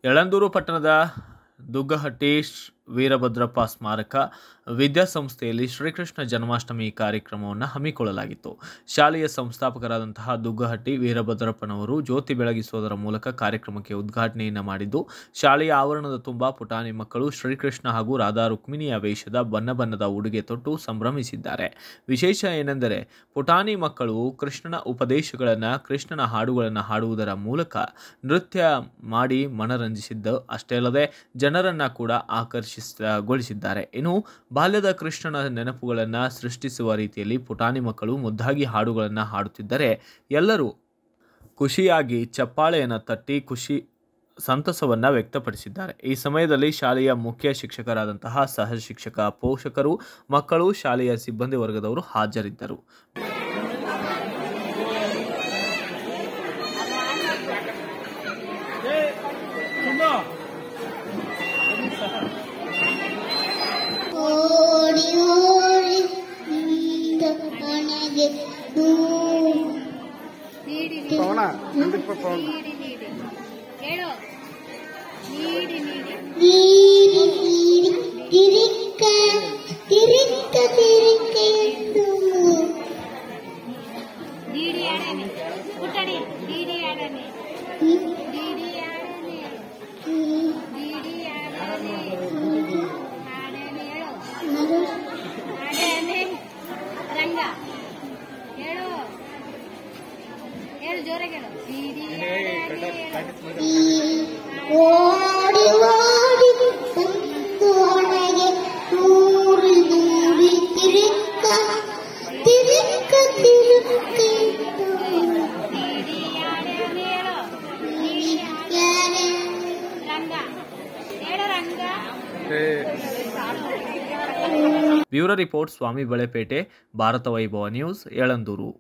ಯಳಂದೂರು ಪಟ್ಟಣದ ದುಗ್ಗಹಟ್ಟಿ ವೀರಭದ್ರಪ್ಪ ಸ್ಮಾರಕ ವಿದ್ಯಾಸಂಸ್ಥೆಯಲ್ಲಿ ಶ್ರೀಕೃಷ್ಣ ಜನ್ಮಾಷ್ಟಮಿ ಕಾರ್ಯಕ್ರಮವನ್ನು ಹಮ್ಮಿಕೊಳ್ಳಲಾಗಿತ್ತು. ಶಾಲೆಯ ಸಂಸ್ಥಾಪಕರಾದಂತಹ ದುಗ್ಗಹಟ್ಟಿ ವೀರಭದ್ರಪ್ಪನವರು ಜ್ಯೋತಿ ಬೆಳಗಿಸುವುದರ ಮೂಲಕ ಕಾರ್ಯಕ್ರಮಕ್ಕೆ ಉದ್ಘಾಟನೆಯನ್ನು ಮಾಡಿದ್ದು, ಶಾಲೆಯ ಆವರಣದ ತುಂಬ ಪುಟಾಣಿ ಮಕ್ಕಳು ಶ್ರೀಕೃಷ್ಣ ಹಾಗೂ ರಾಧಾ ರುಕ್ಮಿಣಿಯ ವೇಷದ ಬಣ್ಣ ಬಣ್ಣದ ಉಡುಗೆ ತೊಟ್ಟು ಸಂಭ್ರಮಿಸಿದ್ದಾರೆ. ವಿಶೇಷ ಏನೆಂದರೆ ಪುಟಾಣಿ ಮಕ್ಕಳು ಕೃಷ್ಣನ ಉಪದೇಶಗಳನ್ನು, ಕೃಷ್ಣನ ಹಾಡುಗಳನ್ನು ಹಾಡುವುದರ ಮೂಲಕ ನೃತ್ಯ ಮಾಡಿ ಮನರಂಜಿಸಿದ್ದು ಅಷ್ಟೇ ಅಲ್ಲದೆ ಜನರನ್ನ ಕೂಡ ಆಕರ್ಷಿಸಿದ್ದಾರೆ. ಇನ್ನು ಬಾಲ್ಯದ ಕೃಷ್ಣನ ನೆನಪುಗಳನ್ನು ಸೃಷ್ಟಿಸುವ ರೀತಿಯಲ್ಲಿ ಪುಟಾಣಿ ಮಕ್ಕಳು ಮುದ್ದಾಗಿ ಹಾಡುಗಳನ್ನು ಹಾಡುತ್ತಿದ್ದರೆ ಎಲ್ಲರೂ ಖುಷಿಯಾಗಿ ಚಪ್ಪಾಳೆಯನ್ನು ತಟ್ಟಿ ಸಂತಸವನ್ನು ವ್ಯಕ್ತಪಡಿಸಿದ್ದಾರೆ. ಈ ಸಮಯದಲ್ಲಿ ಶಾಲೆಯ ಮುಖ್ಯ ಶಿಕ್ಷಕರಾದಂತಹ ಸಹ ಶಿಕ್ಷಕ, ಪೋಷಕರು, ಮಕ್ಕಳು, ಶಾಲೆಯ ಸಿಬ್ಬಂದಿ ವರ್ಗದವರು ಹಾಜರಿದ್ದರು. ಬ್ಯೂರೋ ರಿಪೋರ್ಟ್, ಸ್ವಾಮಿ ಬಳೆಪೇಟೆ, ಭಾರತ ವೈಭವ news, Yelandur.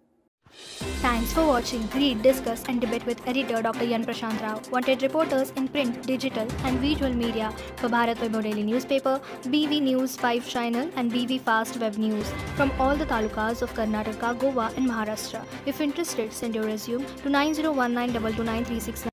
Thanks for watching. Read, discuss and debate with editor Dr. Yan Prashant Rao. Wanted reporters in print, digital and visual media for Bharat Vaibhav Daily Newspaper, BV News 5 Channel and BV Fast Web News from all the talukas of Karnataka, Goa and Maharashtra. If interested, send your resume to 9019229369.